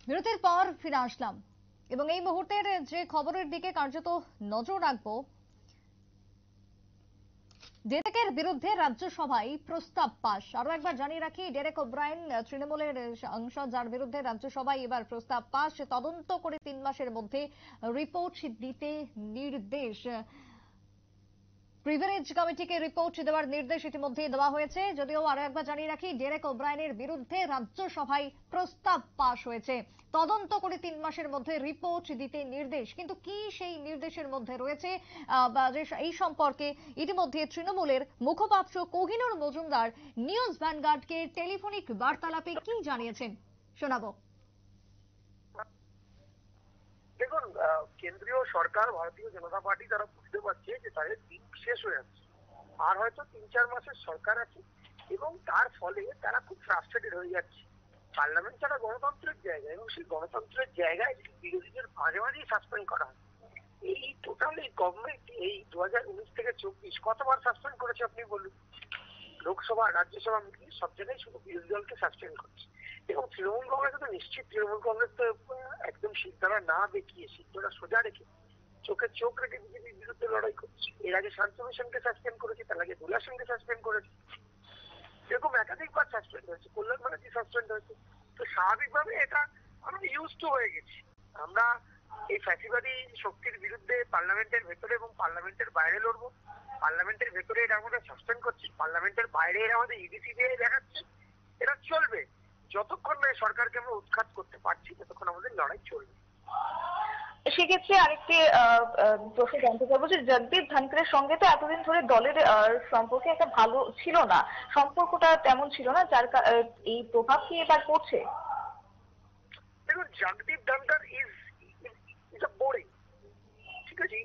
বিরতির পর ফিরে আসলাম এবং এই মুহূর্তের যে খবরের দিকে কার্যত নজর রাখবো, ডেরেকের বিরুদ্ধে রাজ্যসভায় প্রস্তাব পাস। আরো একবার জানিয়ে রাখি, ডেরেক ওব্রায়েন তৃণমূলের সাংসদ, যার বিরুদ্ধে রাজ্যসভায় এবার প্রস্তাব পাস। তদন্ত করে 3 মাসের মধ্যে রিপোর্ট দিতে নির্দেশ। প্রিভিলেজ কমিটিকে রিপোর্ট দেওয়ার নির্দেশ ইতিমধ্যে দেওয়া হয়েছে। যদিও আরো একবার জানিয়ে রাখি, ডেরেক ওব্রায়েনের বিরুদ্ধে রাজ্যসভায় প্রস্তাব পাস হয়েছে, তদন্ত করে 3 মাসের মধ্যে রিপোর্ট দিতে নির্দেশ। কিন্তু কি সেই নির্দেশের মধ্যে রয়েছে এই সম্পর্কে ইতিমধ্যে তৃণমূলের মুখপাত্র কোহিনুর মজুমদার নিউজ ভ্যানগার্ডকে টেলিফোনিক বার্তালাপে কি জানিয়েছেন, শোনাবো। দেখুন, কেন্দ্রীয় সরকার ভারতীয় জনতা পার্টি তারা বুঝতে পারছে যে তাদের দিন শেষ হয়ে যাচ্ছে, আর হয়তো 3-4 মাসের সরকার আছে এবং তার ফলে তারা খুব ফ্রাস্ট্রেটেড হয়ে যাচ্ছে। পার্লামেন্ট ছাড়া গণতন্ত্রের জায়গা, এবং সেই গণতন্ত্রের জায়গায় বিরোধীদের মাঝে মাঝেই সাসপেন্ড করা হয়। এই টোটাল এই গভর্নমেন্ট এই 2019 থেকে 24 কতবার সাসপেন্ড করেছে আপনি বলুন? লোকসভা রাজ্যসভা মিলিয়ে সব জায়গায় শুধু বিরোধী দলকে সাসপেন্ড করছে। এবং তৃণমূল কংগ্রেস তো নিশ্চিত, তৃণমূল কংগ্রেস তো একদম সিদ্ধারা না দেখিয়ে, সিদ্ধারা সোজা রেখে, চোখে চোখ রেখে বিজেপির বিরুদ্ধে লড়াই করছে। এর আগে শান্ত মিশনকে সাসপেন্ড করেছে, তার আগে দুলা সিংকে সাসপেন্ড করেছে, এরকম একাধিকবার সাসপেন্ড হয়েছে, কল্যাণ ব্যানার্জি সাসপেন্ড হয়েছে। তো স্বাভাবিকভাবে এটা আমরা ইউজ টু হয়ে গেছি। আমরা এই ফ্যাসিবাদী শক্তির বিরুদ্ধে পার্লামেন্টের ভেতরে এবং পার্লামেন্টের বাইরে লড়বো। পার্লামেন্টের ভেতরে এরা আমাদের সাসপেন্ড করছে, পার্লামেন্টের বাইরে এরা আমাদের ইডিসি দিয়ে দেখাচ্ছে। এটা চলবে যতক্ষণ না সরকারকে আমরা উৎখাত করতে পারছি, ততক্ষণ আমাদের লড়াই চলবে। সেক্ষেত্রে আরেকটি প্রশ্ন জানতে চাইবো যে জগদীপ ধনখড়ের সঙ্গে তো এতদিন ধরে দলের সম্পর্কে একটা ভালো ছিল না, সম্পর্কটা তেমন ছিল না, যার এই প্রভাব কি এবার পড়ছে? দেখুন, জগদীপ ধনখড় ইজ বোরিং, ঠিক আছে?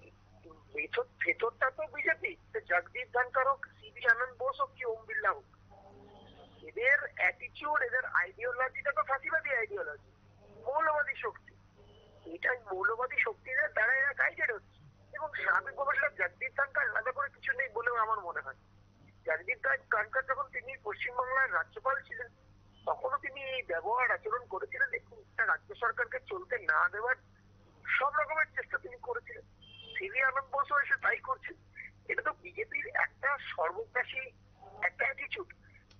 ভেতরটা তো বিজেপি। জগদীপ ধনখড় হোক, সিবি আনন্দ বোস হোক কি ওম বিড়লা হোক, এদের অ্যাটিটিউড, এদের আইডিওলজিটা তো ফাঁসিবাদী আইডিওলজি, মৌলবাদী শক্তি। এটাই মৌলবাদী শক্তিদের দ্বারা এরা গাইডেড হচ্ছে। এবং স্বাভাবিক অবশ্যই জগদীপ ধনখড় আলাদা করে কিছু নেই বলেও আমার মনে হয়। জগদীপ ধনখড় যখন তিনি পশ্চিমবাংলার রাজ্যপাল ছিলেন, তখনও তিনি এই ব্যবহার আচরণ করেছিলেন। দেখুন, রাজ্য সরকারকে চলতে না দেওয়ার সব রকমের চেষ্টা তিনি করেছিলেন। সিবি আনন্দ বোসও এসে তাই করছেন। এটা তো বিজেপির একটা সর্বগ্রাসী একটা অ্যাটিটিউড,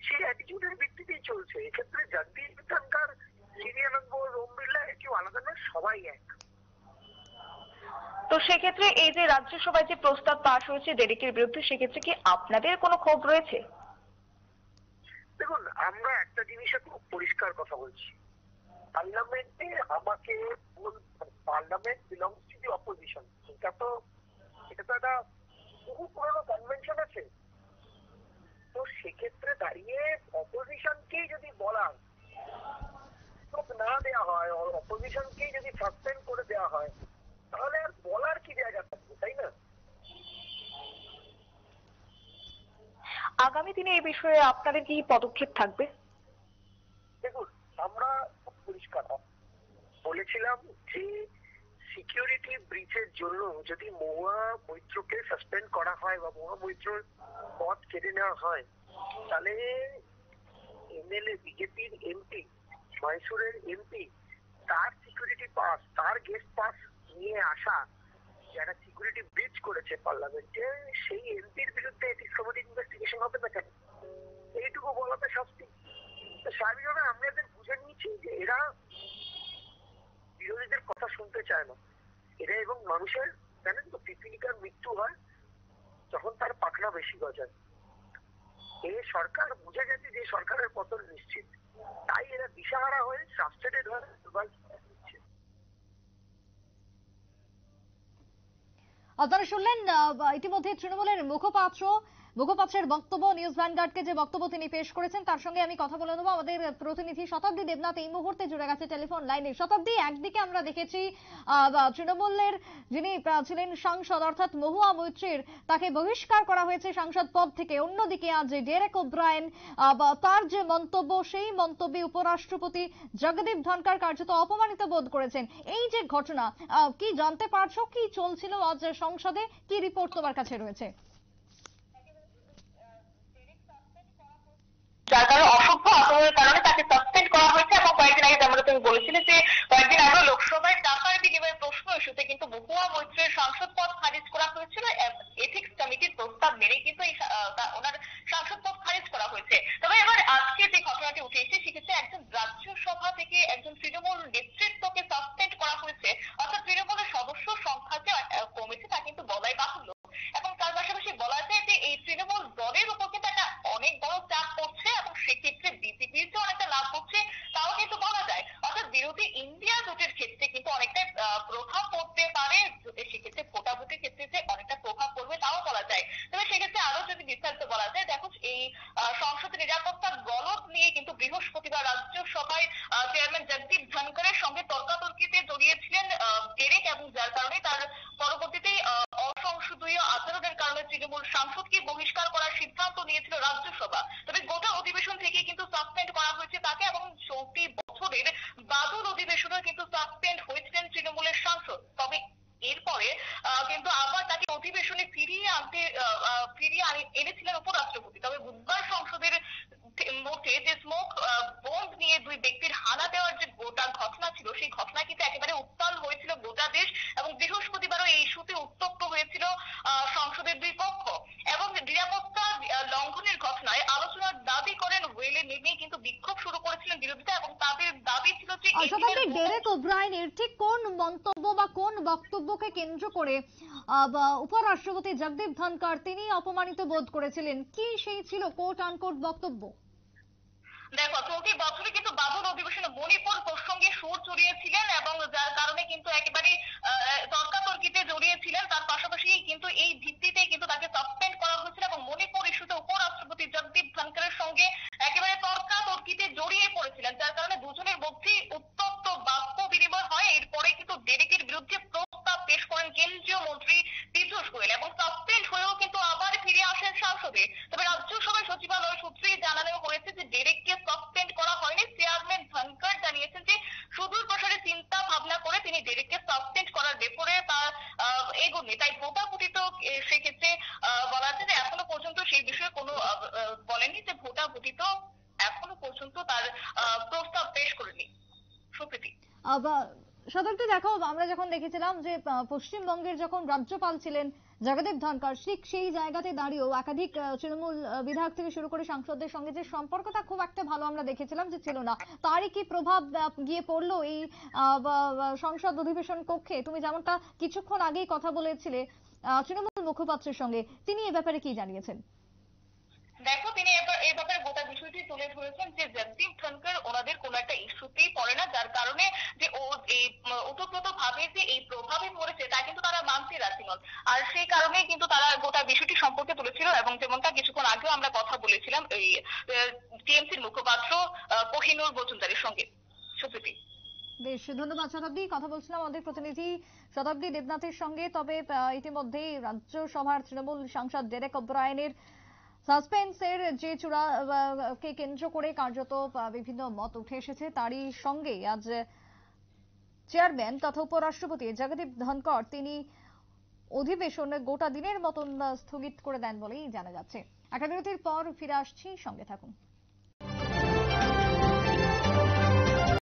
সেই অ্যাটিটিউডের ভিত্তিতেই চলছে। এক্ষেত্রে জগদীপ ধনখড়, সিবি আনন্দ বোস, ওম বিড়লা কেউ আলাদা নয়, সবাই এক। তো সেক্ষেত্রে এই যে রাজ্যসভায় যে প্রস্তাব পাশ হয়েছে ডেরেকের বিরুদ্ধে, সেক্ষেত্রে কি আপনাদের কোনো ক্ষোভ রয়েছে? দেখুন, আমরা একটা জিনিসে খুব পরিষ্কার কথা বলছি, পার্লামেন্টে আমাকে parliament belongs to the opposition. এটা তো একটা বহু পুরনো কনভেনশন আছে। তো সেক্ষেত্রে দাঁড়িয়ে অপোজিশনকেই যদি বলার না দেওয়া হয়, অপোজিশনকেই যদি সাসপেন্ড করে দেওয়া হয়, তাহলে আর বলার কি জায়গা থাকবে, তাই না? আগামী দিনে এই বিষয়ে আপনাদের কি পদক্ষেপ থাকবে? দেখুন, আমরা খুব পরিষ্কার বলেছিলাম যে সিকিউরিটি ব্রিচের জন্য যদি মহুয়া মৈত্রকে সাসপেন্ড করা হয় বা মহুয়া মৈত্রর পদ কেড়ে নেওয়া হয়, তাহলে এমএলএ, বিজেপির এমপি, মহীশূরের এমপি, তার সিকিউরিটি পাস, তার গেস্ট পাস নিয়ে আসা যারা সিকিউরিটি ব্রিচ করেছে পার্লামেন্টে, সেই এমপির বিরুদ্ধে এথিক্স কমিটির ইনভেস্টিগেশন হবে না কেন? এইটুকু বলাতে শাস্তি। স্বাভাবিকভাবে আমরা এদের বুঝে নিয়েছি যে এরা বিরোধীদের কথা শুনতে চায় না। এরা, এবং মানুষের জানেন তো, পিপিলিকার মৃত্যু হয় যখন তার পাখনা বেশি গজায়। এই সরকার বুঝে গেছে যে সরকারের পতন নিশ্চিত, তাই এরা দিশাহারা হয়ে ফ্রাস্ট্রেটেড হয়ে আপনারা শুনলেন ইতিমধ্যে তৃণমূলের মুখপাত্রের বক্তব্য, নিউজ ভ্যানগার্ডকে যে বক্তব্য তিনি পেশ করেছেন, তার সঙ্গে আমি কথা বলে নেবো। আমাদের প্রতিনিধি শতাব্দী দেবনাথ এই মুহূর্তে জুড়ে গেছে টেলিফোন লাইনে। শতাব্দী, একদিকে আমরা দেখেছি তৃণমূলের যিনি ছিলেন সাংসদ, অর্থাৎ মহুয়া মৈত্রের, তাকে বহিষ্কার করা হয়েছে সাংসদ পদ থেকে। অন্যদিকে আজ ডেরেক ওব্রায়েন, তার যে মন্তব্য, সেই মন্তব্যে উপরাষ্ট্রপতি জগদীপ ধনখড় কার্যত অপমানিত বোধ করেছেন। এই যে ঘটনা, কি জানতে পারছো, কি চলছিল আজ সংসদে, কি রিপোর্ট তোমার কাছে রয়েছে? যার কারণে অসভ্য আচরণের কারণে তাকে সাসপেন্ড করা হয়েছে, এবং কয়েকদিন আগে যেমন তুমি বলেছিলে যে একজন তৃণমূল নেতৃত্বকে সাসপেন্ড করা হয়েছে, অর্থাৎ তৃণমূলের সদস্য সংখ্যা যে কমেছে তা কিন্তু বলাই বাহুল্য। এবং তার পাশাপাশি বলা যায় যে এই তৃণমূল দলের উপর কিন্তু একটা অনেক বড় চাপ পড়ছে এবং সেক্ষেত্রে বিজেপির যে অনেকটা লাভ হচ্ছে তাও কিন্তু বলা যায়। অর্থাৎ বিরোধী ইন্ডিয়া জোটের ক্ষেত্রে কিন্তু অনেকটা প্রভাব পড়তে পারে, সেক্ষেত্রে ভোটাভুটির ক্ষেত্রে যে অনেকটা প্রভাব পড়বে তাও বলা যায়। তবে সেক্ষেত্রে আরো যদি বিস্তারিত বলা যায়, দেখো এই সংসদের নিরাপত্তার গলদ নিয়ে কিন্তু বৃহস্পতিবার রাজ্যসভায় চেয়ারম্যান জগদীপ ধনখড়ের সঙ্গে তর্কাতর্কিতে জড়িয়েছিলেন ডেরেক, এবং যার কারণে তার পরবর্তীতে অসংসদীয় আচরণের কারণে তৃণমূল সাংসদকে বহিষ্কার করার সিদ্ধান্ত নিয়েছিল রাজ্যসভা। তবে গোটা অধিবেশন থেকে কিন্তু সাসপেন্ড করা হয়েছে তাকে, এবং চলতি বছরের বাদল অধিবেশনে কিন্তু সাসপেন্ড হয়েছিলেন তৃণমূলের সাংসদ। তবে এরপরে কিন্তু আবার তাকে অধিবেশনে এনেছিলেন উপরাষ্ট্রপতি। তবে বুধবার সংসদের মধ্যে যে স্মোক বম্ব নিয়ে দুই ব্যক্তির হানা দেওয়ার যে গোটা ঘটনা ছিল, সেই ঘটনা কিন্তু একেবারে উত্তাল হয়েছিল গোটা দেশ, এবং বৃহস্পতিবারও এই ইস্যুতে উত্তপ্ত হয়েছিল সংসদের দুই পক্ষ। এবং নিরাপত্তা লঙ্ঘনের ঘটনায় আলোচনার দাবি করেন ওয়েলে নেমে কিন্তু বিক্ষোভ শুরু করেছিলেন বিরোধীরা, এবং তাদের দাবি ছিল যে শতাব্দী, ডেরেক ওব্রায়েনের ঠিক কোন মন্তব্য বা কোন বক্তব্যকে কেন্দ্র করে উপরাষ্ট্রপতি জগদীপ ধনখড় তিনি অপমানিত বোধ করেছিলেন? কি সেই ছিল কোট আনকোট বক্তব্য? দেখো, চলতি বছরে কিন্তু বাদল অধিবেশনে মণিপুর প্রসঙ্গে সুর চড়িয়েছিলেন, এবং যার কারণে কিন্তু একেবারে তর্কাতর্কিতে জড়িয়েছিলেন। তার পাশাপাশি কিন্তু এই ভিত্তিতে কিন্তু তাকে সাসপেন্ড করা হয়েছিল, এবং মণিপুর ইস্যুতে উপরাষ্ট্রপতি জগদীপ ধনখড়ের সঙ্গে একেবারে তর্কাতর্কিতে জড়িয়ে পড়েছিলেন, যার কারণে দুজনের মধ্যে উত্তপ্ত বাক্য বিনিময় হয়। এরপরে কিন্তু ডেরেকের বিরুদ্ধে প্রস্তাব পেশ করেন কেন্দ্রীয় মন্ত্রী পীযূষ গোয়েল, এবং সাসপেন্ড হয়েও কিন্তু আবার ফিরে আসেন সংসদে। তবে রাজ্যসভায় সচিবালয় সূত্রেই জানানো হয়েছে যে ডেরেককে সাসপেন্ড করা হয়নি। চেয়ারম্যান ধনখড় জানিয়েছেন যে সুদূর প্রসারে চিন্তা ভাবনা করে তিনি ডেরেককে সাসপেন্ড করার ব্যাপারে তার এগোননি। তাই ভোটাভুটি তো সেক্ষেত্রে বলা যায় যে এখনো পর্যন্ত সেই বিষয়ে কোনো বলেনি, যে ভোটাভুটি তো এখনো পর্যন্ত তার প্রস্তাব পেশ করেনি। সুপ্রীতি। শতাব্দী, দেখো, আমরা যখন দেখেছিলাম যে পশ্চিমবঙ্গের যখন রাজ্যপাল ছিলেন জগদীপ ধনখড়, ঠিক সেই জায়গাতে দাঁড়িয়েও একাধিক তৃণমূল বিধায়ক থেকে শুরু করে সাংসদদের সঙ্গে যে সম্পর্কটা খুব একটা ভালো আমরা দেখেছিলাম যে ছিল না, তারই কি প্রভাব গিয়ে পড়লো এই সংসদ অধিবেশন কক্ষে? তুমি যেমনটা কিছুক্ষণ আগেই কথা বলেছিলে তৃণমূল মুখপাত্রের সঙ্গে, তিনি এ ব্যাপারে কি জানিয়েছেন? দেখো, তিনি এই ব্যাপারে গোটা বিষয়টি তুলে ধরেছেন যে জগদীপ ধনখড় ওনাদের কোন একটা ইস্যুতেই পড়ে না, যার কারণে যে ও এই ওতপ্রোত ভাবে যে এই প্রভাবে পড়েছে তা কিন্তু তারা মানতে রাজি নন। আর সেই কারণেই কিন্তু তারা গোটা বিষয়টি সম্পর্কে তুলেছিল, এবং যেমনটা কিছুক্ষণ আগেও আমরা কথা বলেছিলাম এই টিএমসির মুখপাত্র কোহিনুর মজুমদারের সঙ্গে। সুপ্রীতি। বেশ, ধন্যবাদ শতাব্দী। কথা বলছিলাম আমাদের প্রতিনিধি শতাব্দী দেবনাথের সঙ্গে। তবে ইতিমধ্যেই রাজ্যসভার তৃণমূল সাংসদ ডেরেক ওব্রায়েনের সাসপেন্সের যে চূড়া কে কেন্দ্র করে কার্যত বিভিন্ন মত উঠে এসেছে, তারই সঙ্গে আজ চেয়ারম্যান তথা উপরাষ্ট্রপতি জগদীপ ধনখড় তিনি অধিবেশন গোটা দিনের মতন স্থগিত করে দেন বলেই জানা যাচ্ছে। একটা বিরতির পর ফিরে আসছি, সঙ্গে থাকুন।